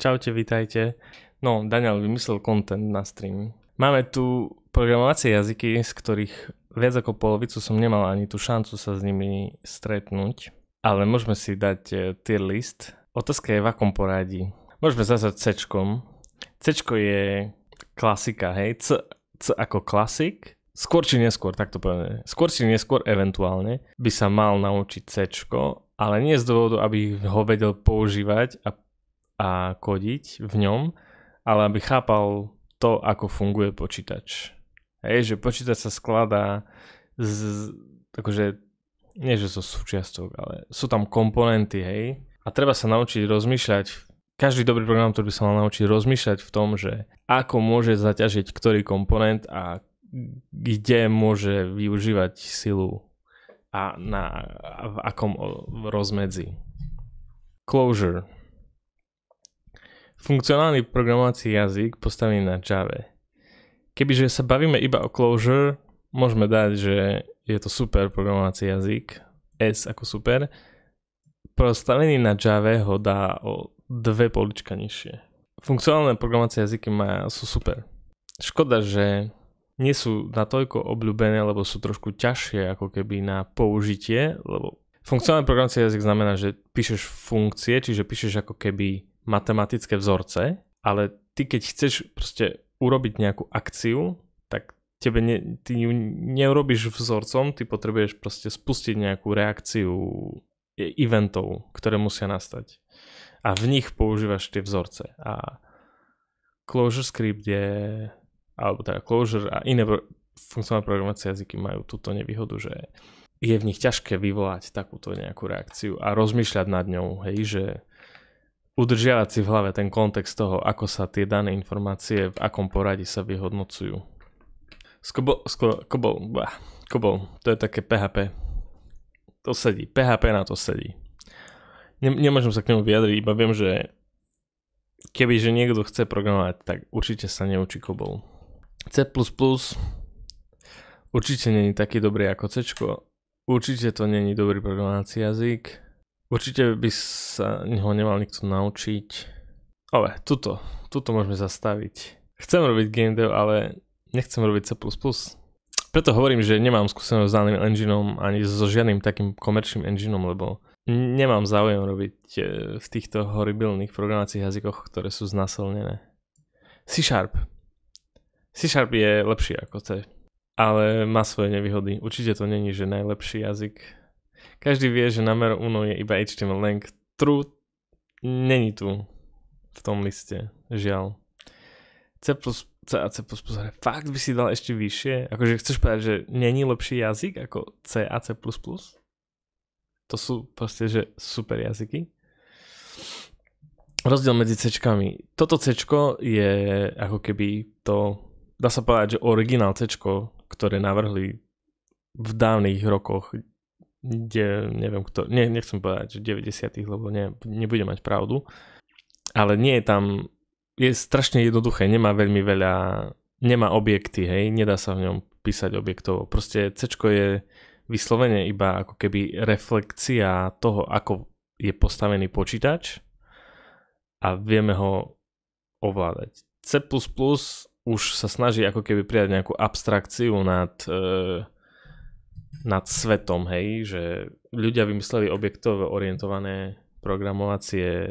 Čaute, vítajte. No, Daniel vymyslel content na stream. Máme tu programovacie jazyky, z ktorých viac ako polovicu som nemal ani tú šancu sa s nimi stretnúť. Ale môžeme si dať tier list. Otázka je v akom poradí. Môžeme začať C-čkom. C-čko je klasika, hej. C ako klasik. Skôr či neskôr, tak to povedané. Skôr či neskôr eventuálne by sa mal naučiť C-čko, ale nie z dôvodu, aby ho vedel používať a kodiť v ňom, ale aby chápal to, ako funguje počítač. Hej, že počítač sa skladá akože, nie že zo súčiastok, ale sú tam komponenty, hej, a treba sa naučiť rozmýšľať. Každý dobrý programátor by sa mal naučiť rozmýšľať v tom, že ako môže zaťažiť ktorý komponent a kde môže využívať silu a v akom rozmedzi. Clojure. Funkcionálny programovací jazyk postavený na Java. Kebyže sa bavíme iba o Clojure, môžeme dať, že je to super programovací jazyk, S ako super. Postavený na Java ho dá o 2 polička nižšie. Funkcionálne programovacie jazyky sú super. Škoda, že nie sú natoľko obľúbené, lebo sú trošku ťažšie ako keby na použitie, lebo funkcionálny programovací jazyk znamená, že píšeš funkcie, čiže píšeš ako keby matematické vzorce, ale ty keď chceš proste urobiť nejakú akciu, tak ty ju neurobíš vzorcom, ty potrebuješ proste spustiť nejakú reakciu eventov, ktoré musia nastať. A v nich používaš tie vzorce. A ClojureScript Clojure a iné funkcionálne programovacie jazyky majú túto nevýhodu, že je v nich ťažké vyvolať takúto nejakú reakciu a rozmýšľať nad ňou, hej, že udržiavať si v hlave ten kontext toho, ako sa tie dané informácie v akom poradí sa vyhodnocujú. COBOL, to je také PHP. To sedí, PHP na to sedí. Nemôžem sa k nemu vyjadriť, iba viem, že kebyže niekto chce programovať, tak určite sa neučí COBOL. C++ určite není taký dobrý ako C, určite to není dobrý programovací jazyk. Určite by sa ho nemal nikto naučiť. Tuto môžeme zastaviť. Chcem robiť game dev, ale nechcem robiť C++. Preto hovorím, že nemám skúsenosť s daným engineom ani so žiadnym takým komerčným engineom, lebo nemám záujem robiť v týchto horibilných programovacích jazykoch, ktoré sú znasilnené. C# je lepší ako C, ale má svoje nevýhody. Určite to není, že najlepší jazyk. Každý vie, že number uno je iba HTML lang. True není tu v tom liste, žiaľ. C a C++, fakt by si dal ešte vyššie? Akože chceš povedať, že není lepší jazyk ako C a C++? To sú proste, že super jazyky. Rozdiel medzi C-čkami. Toto C-čko je ako keby to, dá sa povedať, že originál C-čko, ktoré navrhli v dávnych rokoch, kde neviem kto, nechcem povedať, že 90. lebo nebudem mať pravdu, ale nie je tam, je strašne jednoduché, nemá veľmi veľa, nemá objekty, hej, nedá sa v ňom písať objektovo, proste C-čko je vyslovene iba ako keby reflekcia toho, ako je postavený počítač a vieme ho ovládať. C++ už sa snaží ako keby prijať nejakú abstrakciu nad svetom, hej, že ľudia vymysleli objektové orientované programovacie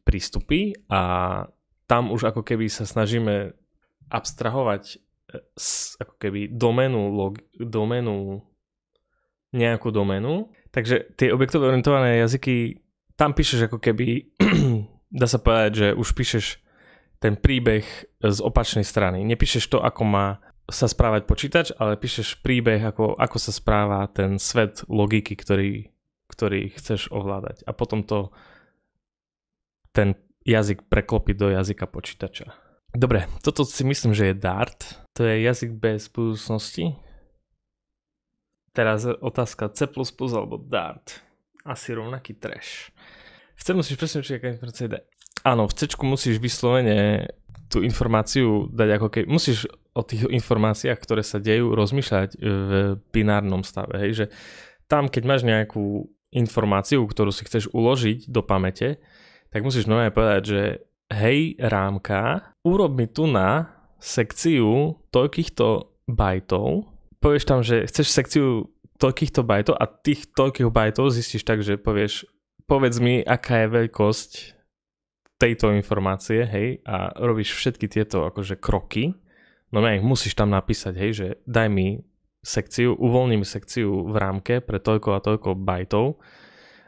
prístupy a tam už ako keby sa snažíme abstrahovať ako keby nejakú doménu. Takže tie objektové orientované jazyky, tam píšeš ako keby, dá sa povedať, že už píšeš ten príbeh z opačnej strany. Nepíšeš to, ako má sa správať počítač, ale píšeš príbeh, ako sa správa ten svet logiky, ktorý chceš ovládať. A potom ten jazyk preklopiť do jazyka počítača. Dobre, toto si myslím, že je Dart. To je jazyk bez budúcnosti. Teraz otázka C++ alebo Dart. Asi rovnaký trash. V C musíš presne učiť, aká informácia ide. Áno, v C musíš vyslovene tú informáciu dať ako keď musíš o tých informáciách, ktoré sa dejú, rozmýšľať v binárnom stave. Hej? Že tam, keď máš nejakú informáciu, ktorú si chceš uložiť do pamäte, tak musíš normálne povedať, že hej rámka, urob mi tu na sekciu toľkýchto bajtov. Povieš tam, že chceš sekciu toľkýchto bajtov a tých toľkých bajtov zistíš tak, že povedz mi, aká je veľkosť tejto informácie, hej, a robíš všetky tieto akože kroky. No ich musíš tam napísať, hej, že daj mi sekciu, uvoľni mi sekciu v rámke pre toľko a toľko bajtov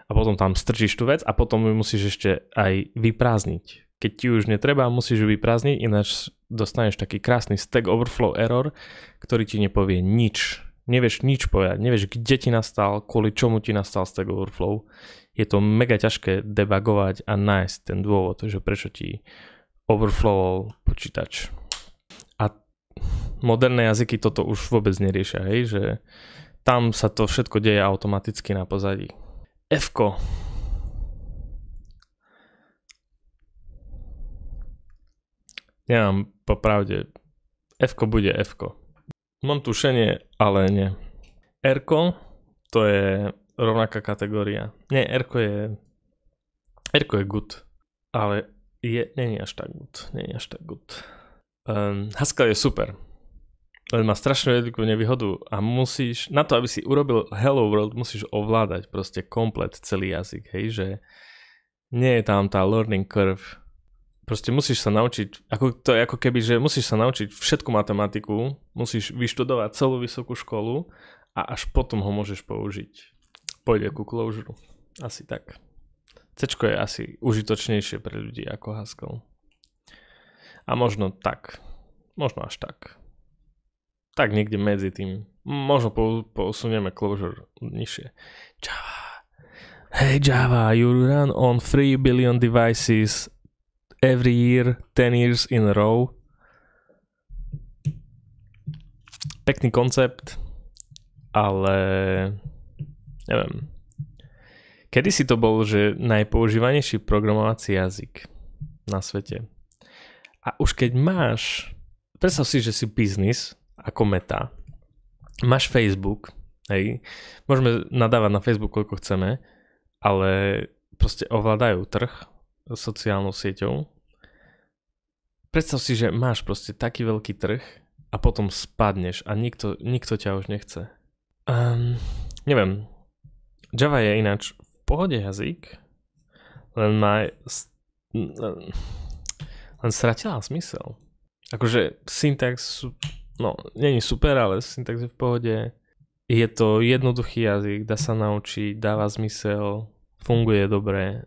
a potom tam strčíš tú vec a potom ju musíš ešte aj vyprázdniť. Keď ti už netreba, musíš ju vyprázdniť, ináč dostaneš taký krásny Stack Overflow error, ktorý ti nepovie nič. Nevieš nič povedať, nevieš, kde ti nastal, kvôli čomu ti nastal Stack Overflow. Je to mega ťažké debugovať a nájsť ten dôvod, že prečo ti overflowol počítač. A moderné jazyky toto už vôbec neriešia, hej, že tam sa to všetko deje automaticky na pozadí. F-ko. Nemám popravde. F-ko bude F-ko. Mám tušenie, ale nie. R-ko, to je rovnaká kategória. Nie, R-ko je good, ale nie je až tak good. Haskell je super. Len má strašnú veľkú nevýhodu a musíš, na to, aby si urobil Hello World, musíš ovládať proste komplet celý jazyk, hej, že nie je tam tá learning curve. Proste musíš sa naučiť, to je ako keby, že musíš sa naučiť všetku matematiku, musíš vyštudovať celú vysokú školu a až potom ho môžeš použiť. Pôjde ku Clojure. Asi tak. C-čko je asi užitočnejšie pre ľudí ako Haskell. A možno tak. Možno až tak. Tak niekde medzi tým. Možno posunieme Clojure nižšie. Java. Hey Java, you run on 3 billion devices every year, 10 years in a row. Pekný koncept, ale neviem. Kedysi to bol, že najpoužívanejší programovací jazyk na svete. A už keď máš, predstav si, že si biznis ako Meta, máš Facebook, hej, môžeme nadávať na Facebook koľko chceme, ale proste ovládajú trh sociálnou sieťou. Predstav si, že máš proste taký veľký trh a potom spadneš a nikto ťa už nechce. Neviem. Java je ináč v pohode jazyk, len stratila zmysel. Akože syntax, není super, ale syntax je v pohode. Je to jednoduchý jazyk, dá sa naučiť, dáva zmysel, funguje dobre,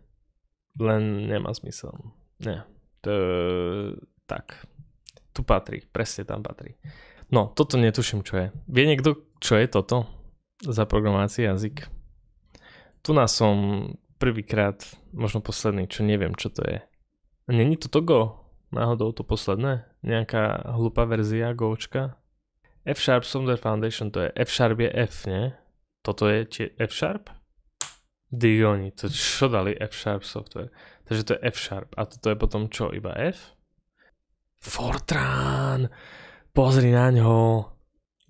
len nemá zmysel. Nie. Tak. Tu patrí. Presne tam patrí. No, toto netuším, čo je. Vie niekto, čo je toto? Za programovací jazyk. Tu nás som prvýkrát, možno posledný, čo neviem, čo to je. Není to Go? Náhodou to posledné? Nejaká hlupá verzia Gočka? F# Software Foundation, to je F# je F, nie? Toto je F#? Digoni, to čo dali F# software? Takže to je F# a toto je potom čo, iba F? Fortran! Pozri na ňo!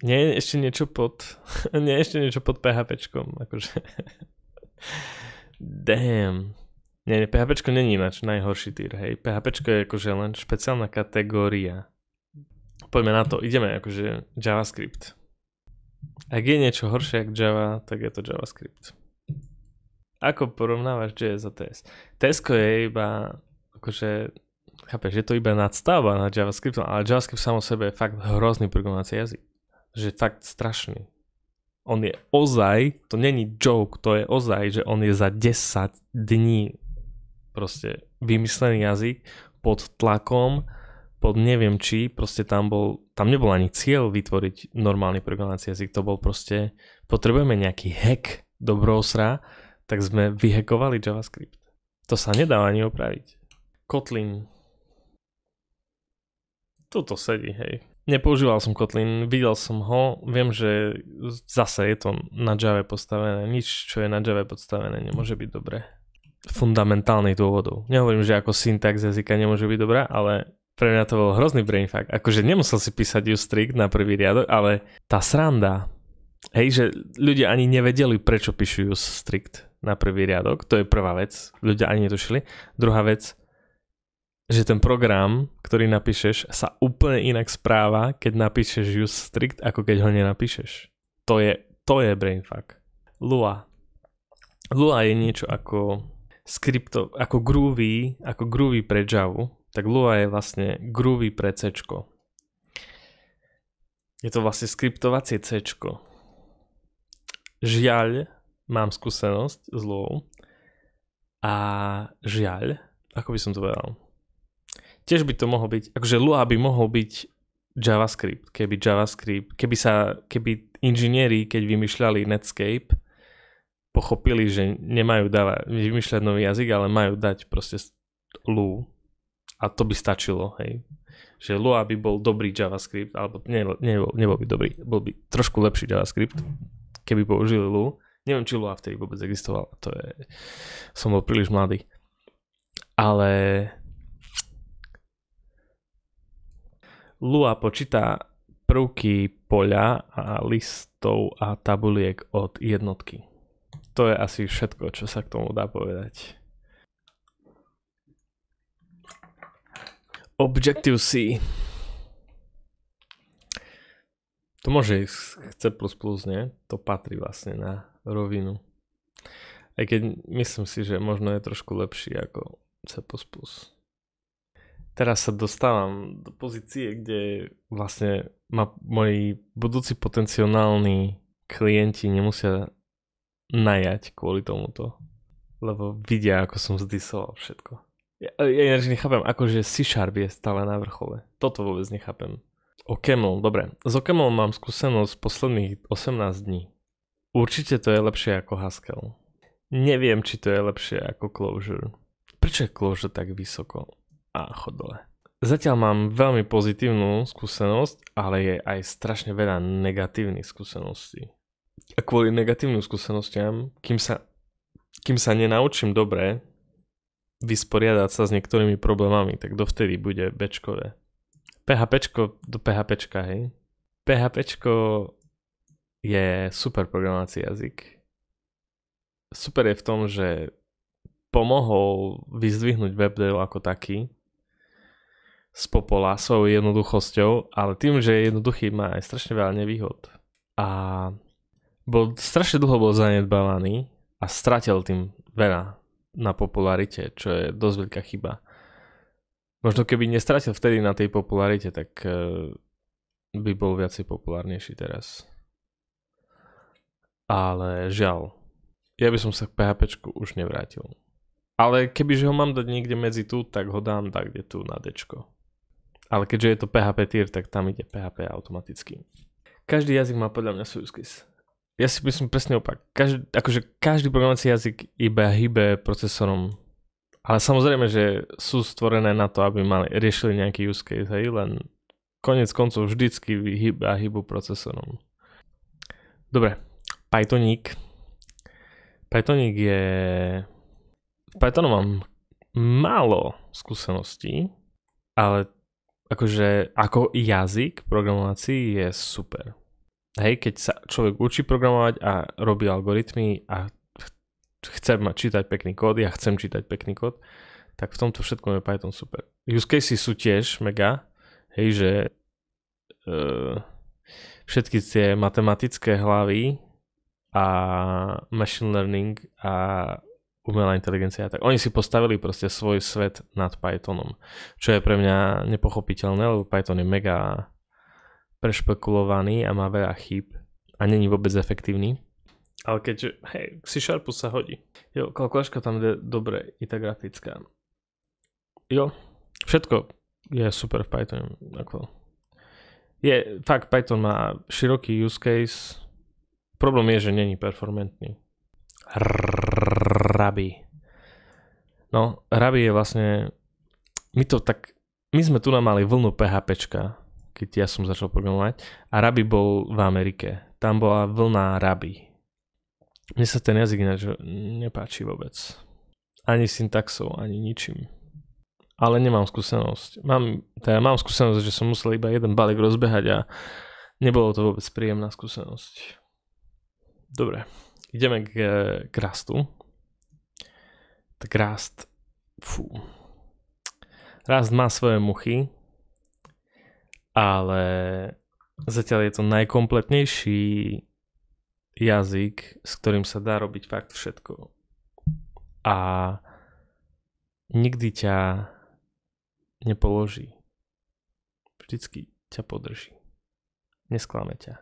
Nie ešte niečo pod PHPčkom, akože. Damn. Nie, PHPčko není ináč najhorší týr, hej. PHPčko je akože len špeciálna kategória. Poďme na to, ideme akože JavaScript. Ak je niečo horšie ako Java, tak je to JavaScript. Ako porovnávaš JS a TS? TS-ko je iba, akože, chápeš, je to iba nadstavba na JavaScript, ale JavaScript sám o sebe je fakt hrozný programovací jazyk. Že je fakt strašný. On je ozaj, to není joke, to je ozaj, že on je za 10 dní proste vymyslený jazyk pod tlakom, pod neviem či, proste tam nebol ani cieľ vytvoriť normálny programovací jazyk, to bol proste, potrebujeme nejaký hack do browsera, tak sme vyhackovali JavaScript. To sa nedá ani opraviť. Kotlin. Tuto sedí, hej. Nepoužíval som Kotlin, videl som ho, viem, že zase je to na Java postavené. Nič, čo je na Java postavené, nemôže byť dobré. Fundamentálnych dôvodov. Nehovorím, že ako syntax jazyka nemôže byť dobrá, ale pre mňa to bol hrozný brainfuck. Akože nemusel si písať strict na prvý riadok, ale tá sranda, hej, že ľudia ani nevedeli, prečo píšu strict. na prvý riadok. To je prvá vec. Ľudia ani netušili. Druhá vec, že ten program, ktorý napíšeš, sa úplne inak správa, keď napíšeš use strict, ako keď ho nenapíšeš. To je brainfuck. Lua. Lua je niečo ako ako Groovy pre Java. Tak Lua je vlastne Groovy pre C. Je to vlastne skriptovacie C. Žiaľ, mám skúsenosť s Luou. A žiaľ, ako by som to povedal, tiež by to mohol byť, akože Lua by mohol byť JavaScript, keby inžinieri, keď vymýšľali Netscape, pochopili, že nemajú vymýšľať nový jazyk, ale majú dať proste Lu. A to by stačilo, hej. Že Lua by bol dobrý JavaScript, alebo nebol by dobrý, bol by trošku lepší JavaScript, keby použili Lu. Neviem, či Lua vtedy vôbec existoval, som bol príliš mladý. Ale Lua počíta prvky poľa a listov a tabuliek od jednotky. To je asi všetko, čo sa k tomu dá povedať. Objective-C. To môže ísť C++, nie? To patrí vlastne na rovinu. Aj keď myslím si, že možno je trošku lepší ako C++. Teraz sa dostávam do pozície, kde vlastne moji budúci potenciálni klienti nemusia najať kvôli tomuto. Lebo vidia, ako som zdisoval všetko. Ja nechápem, akože C# je stále na vrchole. Toto vôbec nechápem. OCaml, dobre. S OCaml mám skúsenosť posledných 18 dní. Určite to je lepšie ako Haskell. Neviem, či to je lepšie ako Clojure. Prečo je Clojure tak vysoko? A chod dole. Zatiaľ mám veľmi pozitívnu skúsenosť, ale je aj strašne veľa negatívnych skúseností. A kvôli negatívnym skúsenostiam, kým sa nenaučím dobre vysporiadať sa s niektorými problémami, tak dovtedy bude bečkové. PHPčko do PHPčka, hej. PHPčko je super programovací jazyk. Super je v tom, že pomohol vyzdvihnúť webdev ako taký z popola svojou jednoduchosťou, ale tým, že je jednoduchý, má aj strašne veľa nevýhod. A strašne dlho bol zanedbávaný a stratil tým veľa na popularite, čo je dosť veľká chyba. Možno keby nestratil vtedy na tej popularite, tak by bol viacej populárnejší teraz. Ale žiaľ, ja by som sa k PHPčku už nevrátil. Ale kebyže ho mám dať niekde medzi tu, tak ho dám tak, kde tu na Dčko. Ale keďže je to PHP tier, tak tam ide PHP automaticky. Každý jazyk má podľa mňa svoj use case. Ja si myslím presne opak. Každý programovací jazyk iba hýbe procesorom. Ale samozrejme, že sú stvorené na to, aby riešili nejaký use case, hej, len konec koncov vždycky hýbu procesorom. Dobre, Pythoník. Pythoník je... V Pythonu mám málo skúseností, ale akože ako jazyk programovací je super. Hej, keď sa človek učí programovať a robí algoritmy a chce čítať pekný kód, ja chcem čítať pekný kód, tak v tomto všetkom je Python super. Use cases sú tiež mega, hej, že všetky tie matematické hlavy a machine learning a umelá inteligencia, tak oni si postavili proste svoj svet nad Pythonom, čo je pre mňa nepochopiteľné, lebo Python je mega prešpekulovaný a má veľa chýb a není vôbec efektívny. Ale keďže, hej, k C# sa hodí. Jo, kalkulačka tam je dobre, i tá grafická. Jo, všetko je super v Pythone. Fakt, Python má široký use case. Problém je, že není performantný. Ruby. No, Ruby je vlastne... My sme tu mali vlnu PHPčka, keď ja som začal programovať, a Ruby bol v Amerike. Tam bola vlna Ruby. Mne sa ten jazyk ináč nepáči vôbec. Ani syntaxou, ani ničím. Ale nemám skúsenosť. Mám skúsenosť, že som musel iba jeden balík rozbehať a nebolo to vôbec príjemná skúsenosť. Dobre, ideme k Rustu. tak Rust, Rust má svoje muchy, ale zatiaľ je to najkompletnejší jazyk, s ktorým sa dá robiť fakt všetko. A nikdy ťa nepoloží. Vždycky ťa podrží. Nesklame ťa.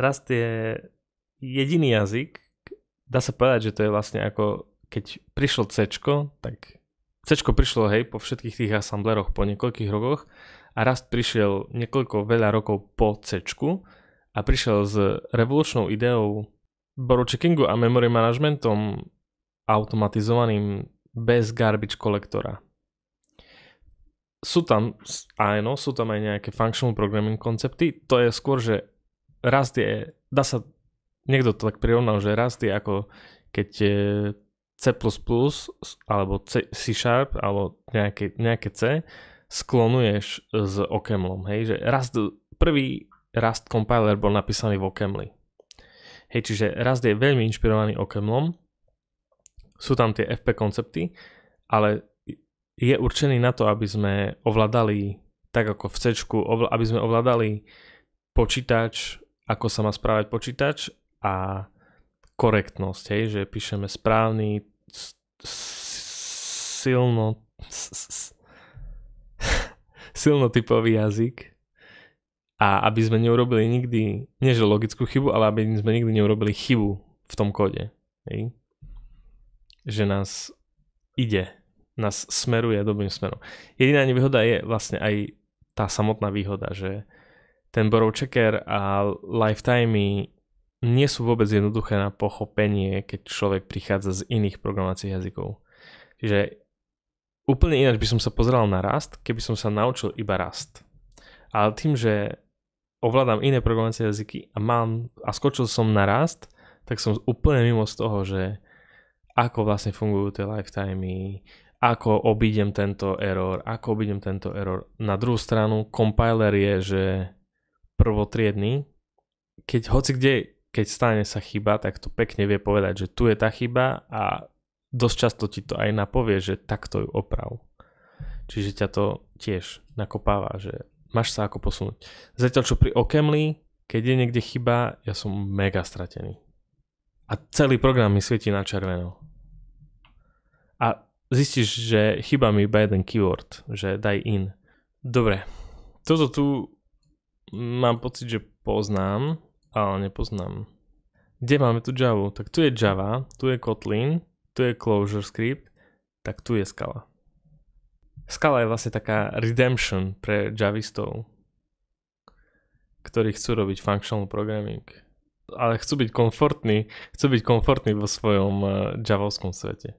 Rust je jediný jazyk, dá sa povedať, že to je vlastne ako keď prišlo C-čko, tak C-čko prišlo po všetkých tých assembleroch po niekoľkých rokoch a Rust prišiel veľa rokov po C-čku a prišiel s revolučnou ideou borrow checkingu a memory managementom automatizovaným bez garbage kolektora. Sú tam aj nejaké functional programming koncepty, to je skôr, že Rust je, niekto to tak prirovnal, že Rust je ako keď C++ alebo C Sharp alebo nejaké C sklonuješ s OCamlom, hej, že prvý Rust compiler bol napísaný v OCamli. Hej, čiže Rust je veľmi inšpirovaný OCamlom, sú tam tie FP koncepty, ale je určený na to, aby sme ovládali, tak ako v C-čku, aby sme ovládali počítač, ako sa má správať počítač a korektnosť, hej, že píšeme správny silnotypový jazyk a aby sme neurobili nikdy, nie že logickú chybu, ale aby sme nikdy neurobili chybu v tom kóde, hej. Že nás smeruje dobrým smerom. Jediná nevýhoda je vlastne aj tá samotná výhoda, že ten borrow checker a lifetimey nie sú vôbec jednoduché na pochopenie, keď človek prichádza z iných programovacích jazykov. Čiže úplne ináč by som sa pozeral na Rust, keby som sa naučil iba Rust. Ale tým, že ovládam iné programovacie jazyky a skočil som na Rust, tak som úplne mimo z toho, že ako vlastne fungujú tie lifetimey, ako obídem tento error. Na druhú stranu, compiler je, že prvotriedny, keď stane sa chyba, tak to pekne vie povedať, že tu je tá chyba a dosť často ti to aj napovie, že takto ju oprav. Čiže ťa to tiež nakopáva, že máš sa ako posunúť. Zatiaľ čo pri OCamli, keď je niekde chyba, ja som mega stratený. A celý program mi svieti na červeno. A zistíš, že chýba mi iba jeden keyword, že daj in. Dobre, toto tu mám pocit, že poznám, ale nepoznám. Kde máme tu Java? Tak tu je Java, tu je Kotlin, tu je ClojureScript, tak tu je Scala. Scala je vlastne taká redemption pre javistov, ktorí chcú robiť functional programming. Ale chcú byť komfortní vo svojom javovskom svete.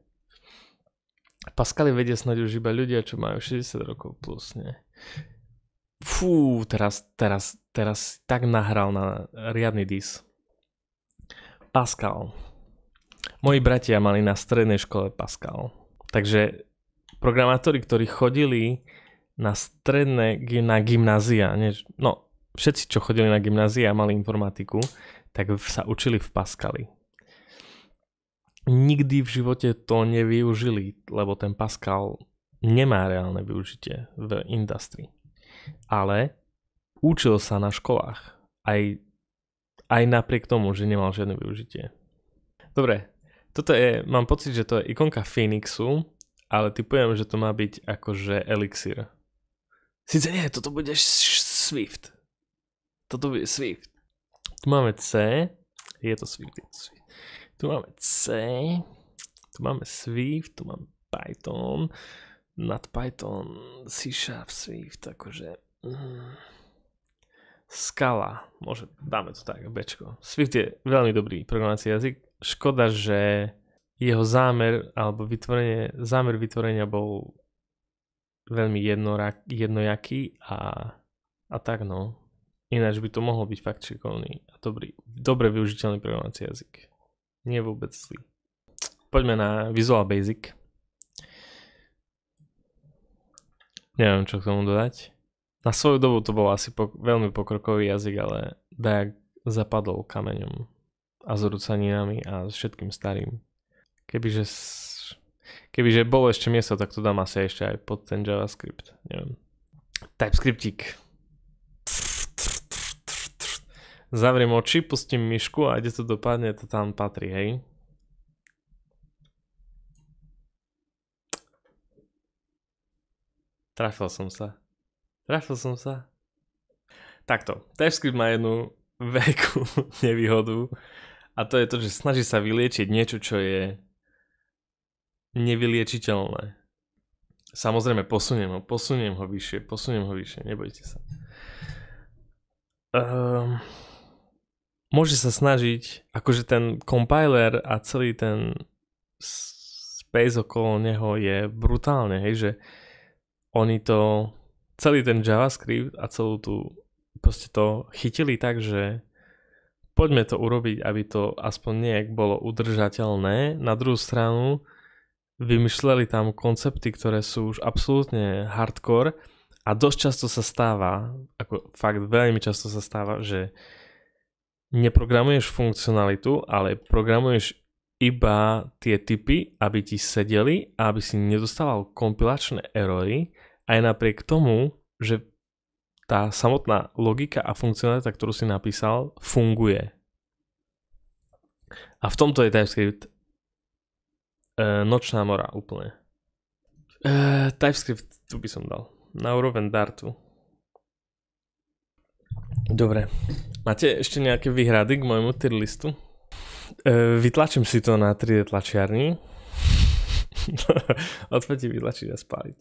Pascali vedia snáď už iba ľudia, čo majú 60 rokov plus, nie? Fú, teraz tak nahral na riadny dis. Pascal. Moji bratia mali na strednej škole Pascal. Takže programátori, ktorí chodili na gymnázia, všetci, čo chodili na gymnázia a mali informatiku, tak sa učili v Pascali. Nikdy v živote to nevyužili, lebo ten Pascal nemá reálne využitie v industrii. Ale učil sa na školách. Aj napriek tomu, že nemal žiadne využitie. Dobre, mám pocit, že to je ikonka Phoenixu, ale typujem, že to má byť akože elixir. Sice nie, toto bude Swift. Toto bude Swift. Tu máme C, je to Swift. Tu máme C, tu máme Swift, tu máme Python, nad Python, C#, Swift, akože Scala, dáme to tak, Bčko. Swift je veľmi dobrý programovací jazyk, škoda, že jeho zámer vytvorenia bol veľmi jednojaký a tak no. Ináč by to mohol byť fakt šikovný a dobre využiteľný programovací jazyk. Nie vôbec zlý. Poďme na Visual Basic. Neviem, čo k tomu dodať. Na svoju dobu to bol asi veľmi pokrokový jazyk, ale dajak zapadol kameňom a s rucaninami a s všetkým starým. Kebyže Kebyže bolo ešte miesto, tak to dám asi ešte aj pod ten JavaScript. Neviem. TypeScriptík. Zavriem oči, pustím myšku a kde to dopadne, to tam patrí, hej. Trafil som sa. Takto, TypeScript má jednu veľkú nevýhodu a to je to, že snaží sa vyliečiť niečo, čo je nevyliečiteľné. Samozrejme, posuniem ho vyššie, nebojte sa. Môže sa snažiť, akože ten compiler a celý ten space okolo neho je brutálne, hej, že oni to, celý ten JavaScript a celú tú, proste to chytili tak, že poďme to urobiť, aby to aspoň nejak bolo udržateľné. Na druhú stranu vymýšľali tam koncepty, ktoré sú už absolútne hardcore a dosť často sa stáva, ako fakt veľmi často sa stáva, že neprogramuješ funkcionalitu, ale programuješ iba tie typy, aby ti sedeli a aby si nedostával kompilačné erory, aj napriek tomu, že tá samotná logika a funkcionalita, ktorú si napísal, funguje. A v tomto je TypeScript nočná mora úplne. TypeScript tu by som dal. Na úroveň Dartu. Dobre. Máte ešte nejaké výhrady k môjmu tier listu? Vytlačím si to na 3D tlačiarni. Odpäť vytlačiť a spáliť.